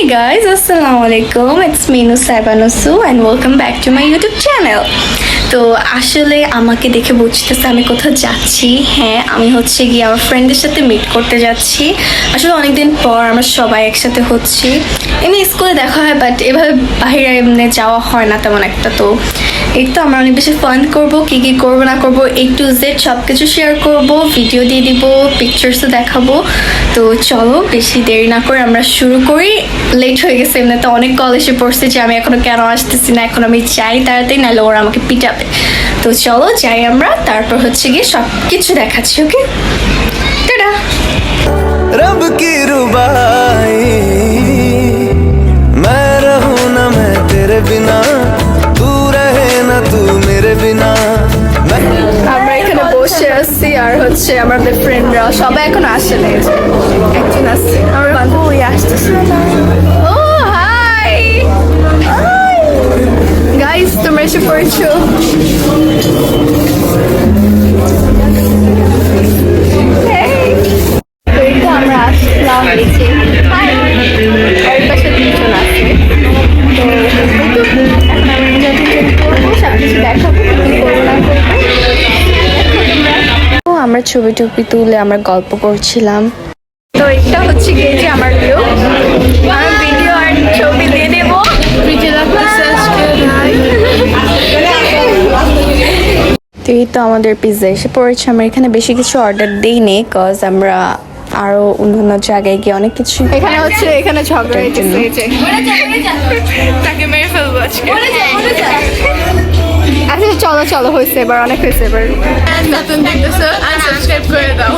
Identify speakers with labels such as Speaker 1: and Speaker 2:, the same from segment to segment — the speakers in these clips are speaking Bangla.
Speaker 1: Hey guys, Assalamualaikum. It's me Nusaiba Nusu and welcome back to my YouTube channel. তো আসলে আমাকে দেখে বুঝতেছে আমি কোথাও যাচ্ছি। হ্যাঁ, আমি হচ্ছে গিয়ে আমার ফ্রেন্ডদের সাথে মিট করতে যাচ্ছি। আসলে অনেকদিন পর আমরা সবাই একসাথে হচ্ছি। এমনি স্কুলে দেখা হয়, বাট এভাবে বাইরে এমনি যাওয়া হয় না তেমন একটা। তো এই তো আমরা অনেক বেশি ফান করবো, কী কী করবো না করবো A to Z সব কিছু শেয়ার করবো, ভিডিও দিয়ে দিব, পিকচার্সও দেখাবো। তো চলো বেশি দেরি না করে আমরা শুরু করি। লেট হয়ে গেছে, এমনিতে অনেক কল এসে পড়ছে যে আমি এখনো কেন আসতেছি না, এখন আমি যাই তাড়াতাড়ি, নাহলে ওরা আমাকে পিটাবে। তো চলো যাই আমরা, তারপর হচ্ছে গিয়ে সব কিছু দেখাচ্ছি। ওকে, টাটা।
Speaker 2: रब की रुबाई मैं रहूं ना मैं तेरे बिना, तू रहे ना तू मेरे बिना।
Speaker 1: আমরা এখানে বসে আছি আর হচ্ছে আমাদের ফ্রেন্ডরা সবাই এখন আসে না, একজন আসছে আমার বান্ধবী আসতেছে। ও হাই গাইস, তোমরা এসে পড়েছো। আমরা আসলাম নিচে, এর পাশে তিনজন আছে। তো এখন আমরা এনজয় করবো, সব কিছু দেখাবো, কি করবো না করবো। আমরা ছবি টুপি তুলে আমরা গল্প করছিলাম। তো এটা হচ্ছে গিয়ে যে আমার ভিউ, আমার ভিডিও আর ছবি দিয়ে দেবো। তো এই তো আমাদের পিৎজা এসে পড়েছে। আমরা এখানে বেশি কিছু অর্ডার দিই নেই, কজ আমরা আরো অন্য জায়গায় গিয়ে অনেক কিছু। এখানে হচ্ছে এখানে ঝগড়া হয়েছে, তাকে মেরে ফেলবো আজকে। আচ্ছা চলো চলো, হয়েছে এবার, অনেক হয়েছে এবার। নতুন দেখতেছো, আনসাবস্ক্রাইব করে দাও।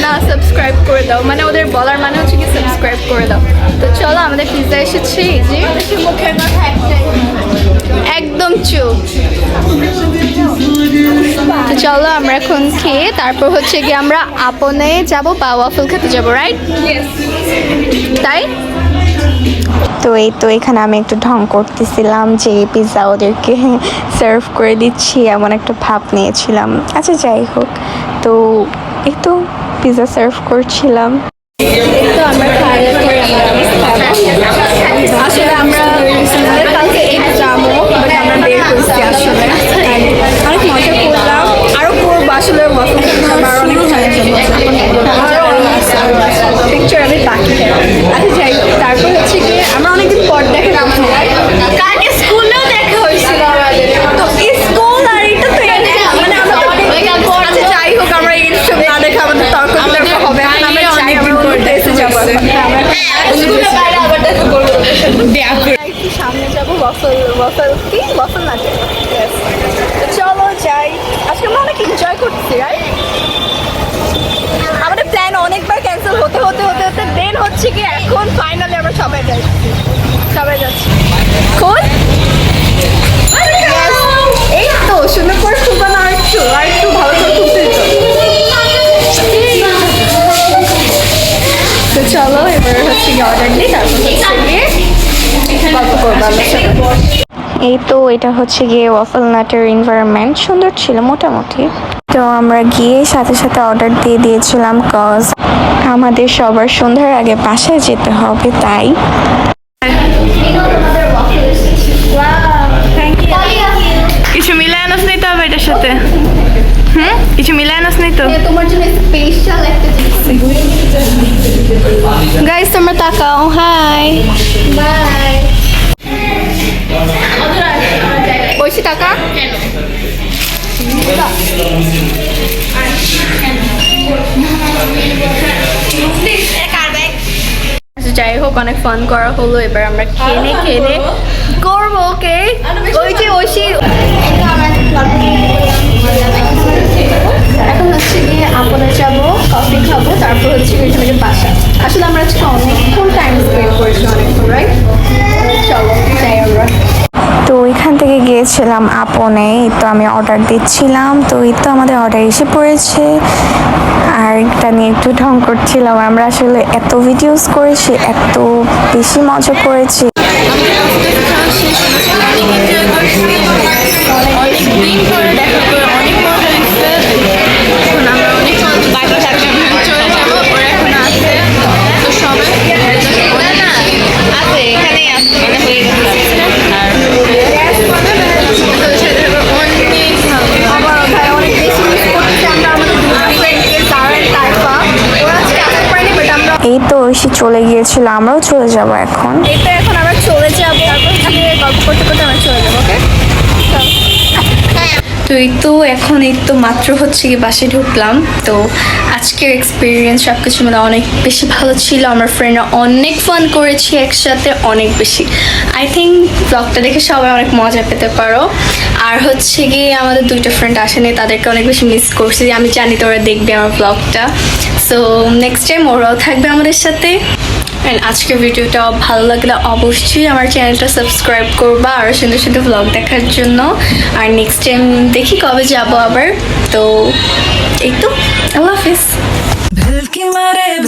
Speaker 1: না, সাবস্ক্রাইব করে দাও, মানে ওদের বলার মানে হচ্ছে কি সাবস্ক্রাইব করে দাও। তো চলো, আমাদের পিৎজা এসেছে, যে মুখের কথা একদম চুপ। তো চলো আমরা এখন খেয়ে তারপর হচ্ছে গিয়ে আমরা আপনে যাবো বা ওয়াফল খেতে যাবো, রাইট? তাই তো এই তো এখানে আমি একটু ঢং করতেছিলাম যে পিৎজা ওদেরকে সার্ভ করে দিচ্ছি, এমন একটা ভাব নিয়েছিলাম। আচ্ছা যাই হোক, তো এই তো পিৎজা সার্ভ করছিলাম। এই তো আমরা খাওয়ার পরে আসলে আমরা কালকে এক্সামও, বাট আমরা বের করছি আসলে অনেক মজা করলাম, আরো করবো আসলে। আমার অনেক পিকচার আমি বাকি। আচ্ছা যাই হোক, তারপর হচ্ছে গিয়ে আমরা অনেকদিন পর দেখা যাচ্ছি, কালকে স্কুলেও দেখা হয়েছিল আমাদের। তো স্কুল আর এটা তো মানে আমরা যাই হোক, আমরা এইসব না দেখা আমাদের তর্ক হবে। আমরা অনেকদিন পর এসে যাবো, সামনে যাবো ওয়াফল নাটে। চলো যাই, আজকে আমরা অনেক এনজয় করছি, রাইট? আমাদের প্ল্যান অনেকবার ক্যান্সেল হতে হতে হতে হতে দেন হচ্ছে কি এখন ফাইনালি আমরা সবাই যাচ্ছি। কোন এই তো সুন্দর করে ফুটানো, আর একটু ভালো করে ফুটতে দিত। তো চলো এবার হচ্ছে কি অর্ডার দিই, তারপর হচ্ছে গিয়ে গল্প করবো আমার সাথে। এই তো এটা হচ্ছে গিয়ে ওয়াফল নাটের এনভায়রনমেন্ট, সুন্দর ছিল মোটামুটি। তো আমরা গিয়ে সাথে সাথে অর্ডার দিয়ে দিয়েছিলাম, কজ আমাদের সবার সন্ধ্যার আগে বাসায় যেতে হবে, তাই। কিছু মিলাই আনাস নাই তো আবার এটার সাথে? কিছু মিলাই আনাস নাই তো? তোমার জন্য স্পেশাল একটা গাইস, তোমরা তাকাও। High by. বলছি টাকা যাই হোক, অনেক ফান করা হলো। এবার আমরা খেয়ে করবো। ওকে, ওই যে ঐশী এখন হচ্ছে গিয়ে আপনে যাবো, কফি খাবো, তারপর হচ্ছে এখানে বাসা। আসলে আমরা আজকে অনেকক্ষণ টাইম স্পেন্ড করেছি, অনেকক্ষণ, রাইট? চলো যাই আমরা। তো ওইখান থেকে গিয়েছিলাম আপনে, তো আমি অর্ডার দিচ্ছিলাম। তো এই তো আমাদের অর্ডার এসে পড়েছে, আর এটা নিয়ে একটু ঢং করছিলাম। আমরা আসলে এত ভিডিওস করেছি, এত বেশি মজা করেছি। আমরা অনেক
Speaker 3: তো ঐশী চলে গিয়েছিল, আমরাও চলে যাব এখন।
Speaker 1: এই তো এখন আমরা চলে যাবো, তারপর গিয়ে গল্প করতে করতে আমরা চলে যাবো। ওকে, তো এই তো এখন এই তো মাত্র হচ্ছে কি বাসায় ঢুকলাম। তো আজকের এক্সপিরিয়েন্স সব কিছু মিলে অনেক বেশি ভালো ছিল। আমার ফ্রেন্ডরা অনেক ফান করেছি একসাথে, অনেক বেশি। আই থিঙ্ক ব্লগটা দেখে সবাই অনেক মজা পেতে পারো। আর হচ্ছে গিয়ে আমাদের দুইটা ফ্রেন্ড আসেনি, তাদেরকে অনেক বেশি মিস করছি। আমি জানি তোরা দেখবে আমার ব্লগটা, সো নেক্সট টাইম ওরাও থাকবে আমাদের সাথে। অ্যান্ড আজকের ভিডিওটা ভালো লাগলে অবশ্যই আমার চ্যানেলটা সাবস্ক্রাইব করবা আর সুন্দর সুন্দর ব্লগ দেখার জন্য। আর নেক্সট টাইম দেখি কবে যাব আবার। তো এই তো, আল্লাহ হাফিজ।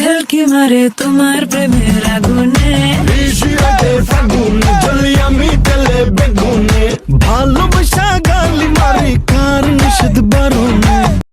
Speaker 4: ভেলকি মারে তোমার প্রেমের আগুনে